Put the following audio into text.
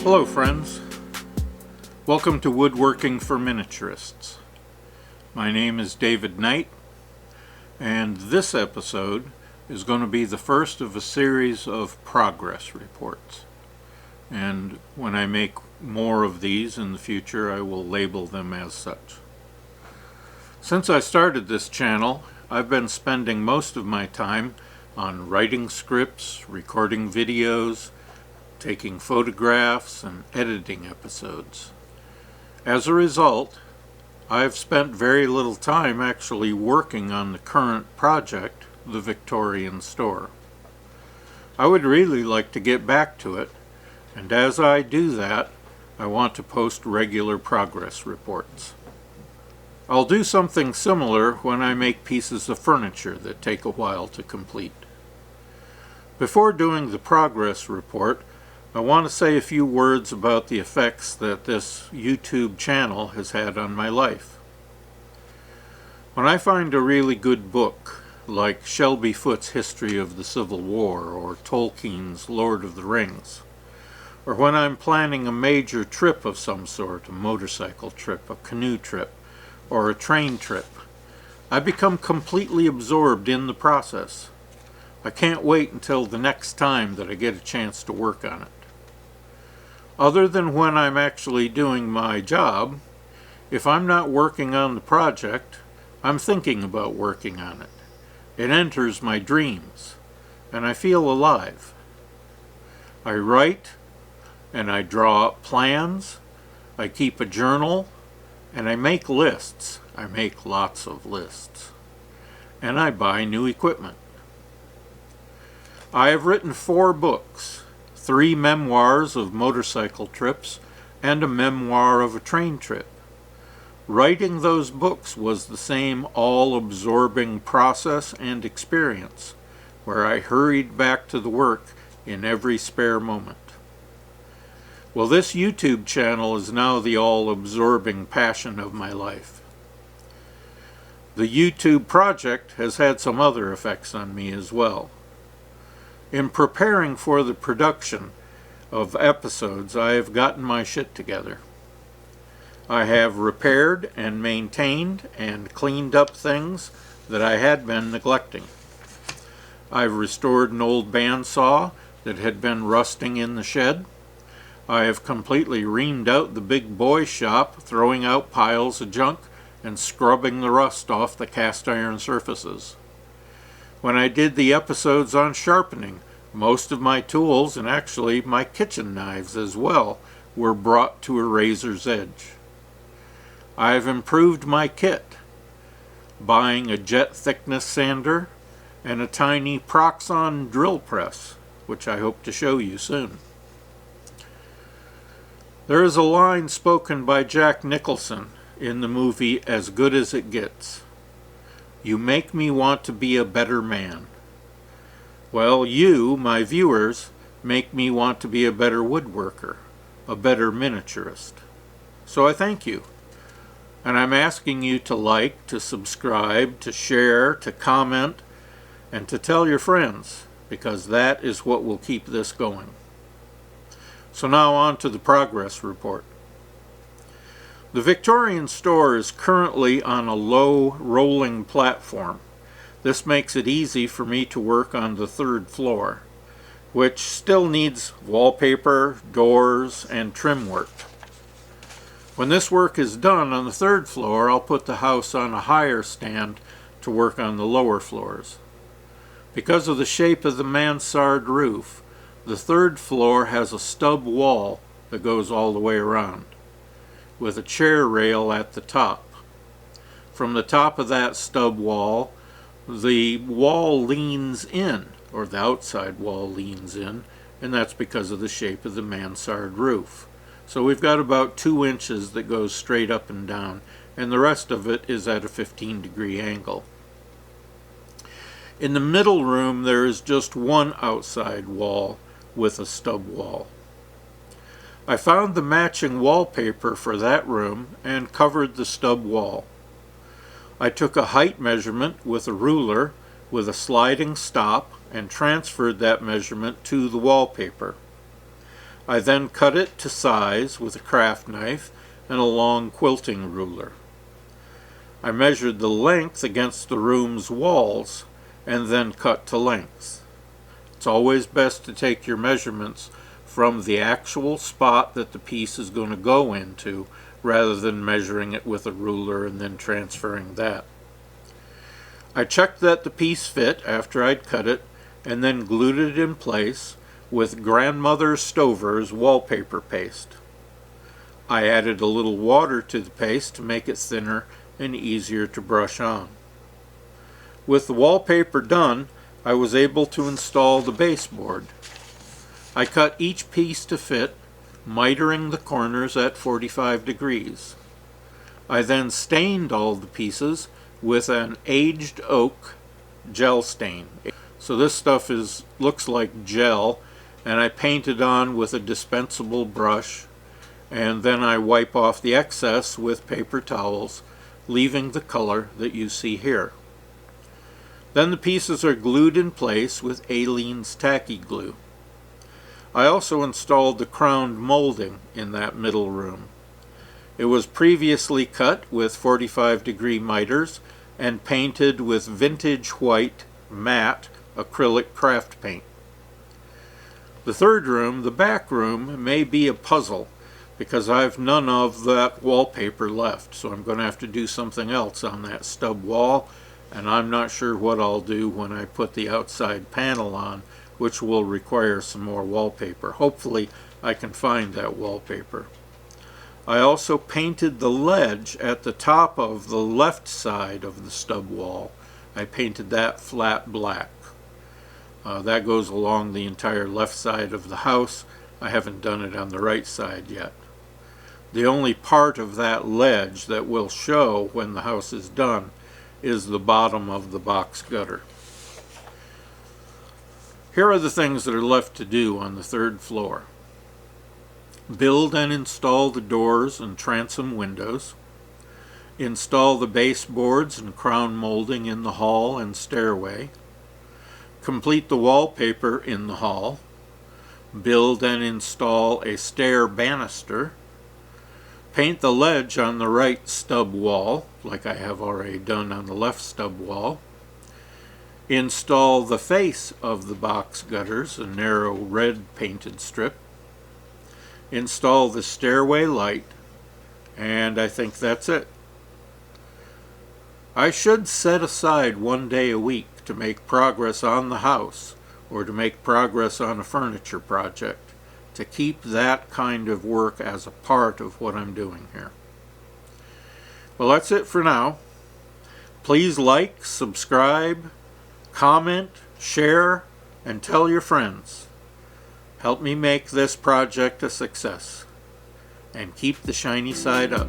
Hello friends, welcome to Woodworking for Miniaturists. My name is David Knight, and this episode is going to be the first of a series of progress reports. And when I make more of these in the future, I will label them as such. Since I started this channel, I've been spending most of my time on writing scripts, recording videos, taking photographs, and editing episodes. As a result, I've spent very little time actually working on the current project, the Victorian Store. I would really like to get back to it, and as I do that, I want to post regular progress reports. I'll do something similar when I make pieces of furniture that take a while to complete. Before doing the progress report, I want to say a few words about the effects that this YouTube channel has had on my life. When I find a really good book, like Shelby Foote's History of the Civil War or Tolkien's Lord of the Rings, or when I'm planning a major trip of some sort, a motorcycle trip, a canoe trip, or a train trip, I become completely absorbed in the process. I can't wait until the next time that I get a chance to work on it. Other than when I'm actually doing my job, if I'm not working on the project, I'm thinking about working on it. It enters my dreams, and I feel alive. I write, and I draw up plans, I keep a journal, and I make lists. I make lots of lists. And I buy new equipment. I have written 4 books. 3 memoirs of motorcycle trips, and a memoir of a train trip. Writing those books was the same all-absorbing process and experience, where I hurried back to the work in every spare moment. Well, this YouTube channel is now the all-absorbing passion of my life. The YouTube project has had some other effects on me as well. In preparing for the production of episodes, I have gotten my shit together. I have repaired and maintained and cleaned up things that I had been neglecting. I've restored an old bandsaw that had been rusting in the shed. I have completely reamed out the big boy shop, throwing out piles of junk and scrubbing the rust off the cast iron surfaces. When I did the episodes on sharpening, most of my tools, and actually my kitchen knives as well, were brought to a razor's edge. I have improved my kit, buying a jet thickness sander and a tiny Proxxon drill press, which I hope to show you soon. There is a line spoken by Jack Nicholson in the movie As Good as It Gets. "You make me want to be a better man." Well, you, my viewers, make me want to be a better woodworker, a better miniaturist. So I thank you. And I'm asking you to like, to subscribe, to share, to comment, and to tell your friends, because that is what will keep this going. So now on to the progress report. The Victorian Store is currently on a low rolling platform. This makes it easy for me to work on the 3rd floor, which still needs wallpaper, doors, and trim work. When this work is done on the 3rd floor, I'll put the house on a higher stand to work on the lower floors. Because of the shape of the mansard roof, the 3rd floor has a stub wall that goes all the way around, with a chair rail at the top. From the top of that stub wall, the wall leans in, or the outside wall leans in, and that's because of the shape of the mansard roof. So we've got about 2 inches that goes straight up and down, and the rest of it is at a 15-degree angle. In the middle room there is just one outside wall with a stub wall. I found the matching wallpaper for that room and covered the stub wall. I took a height measurement with a ruler with a sliding stop and transferred that measurement to the wallpaper. I then cut it to size with a craft knife and a long quilting ruler. I measured the length against the room's walls and then cut to length. It's always best to take your measurements from the actual spot that the piece is going to go into, rather than measuring it with a ruler and then transferring that. I checked that the piece fit after I'd cut it, and then glued it in place with Grandmother Stover's wallpaper paste. I added a little water to the paste to make it thinner and easier to brush on. With the wallpaper done, I was able to install the baseboard. I cut each piece to fit, mitering the corners at 45 degrees. I then stained all the pieces with an aged oak gel stain. So this stuff looks like gel, and I paint it on with a dispensable brush, and then I wipe off the excess with paper towels, leaving the color that you see here. Then the pieces are glued in place with Aleene's tacky glue. I also installed the crowned molding in that middle room. It was previously cut with 45-degree miters and painted with vintage white matte acrylic craft paint. The third room, the back room, may be a puzzle because I've none of that wallpaper left, so I'm going to have to do something else on that stub wall, and I'm not sure what I'll do when I put the outside panel on, which will require some more wallpaper. Hopefully I can find that wallpaper. I also painted the ledge at the top of the left side of the stub wall. I painted that flat black. That goes along the entire left side of the house. I haven't done it on the right side yet. The only part of that ledge that will show when the house is done is the bottom of the box gutter. Here are the things that are left to do on the third floor. Build and install the doors and transom windows. Install the baseboards and crown molding in the hall and stairway. Complete the wallpaper in the hall. Build and install a stair banister. Paint the ledge on the right stub wall, like I have already done on the left stub wall. Install the face of the box gutters, a narrow red painted strip. Install the stairway light, and I think that's it. I should set aside 1 day a week to make progress on the house or to make progress on a furniture project, to keep that kind of work as a part of what I'm doing here. Well, that's it for now. Please like, subscribe, comment, share, and tell your friends. Help me make this project a success, and keep the shiny side up.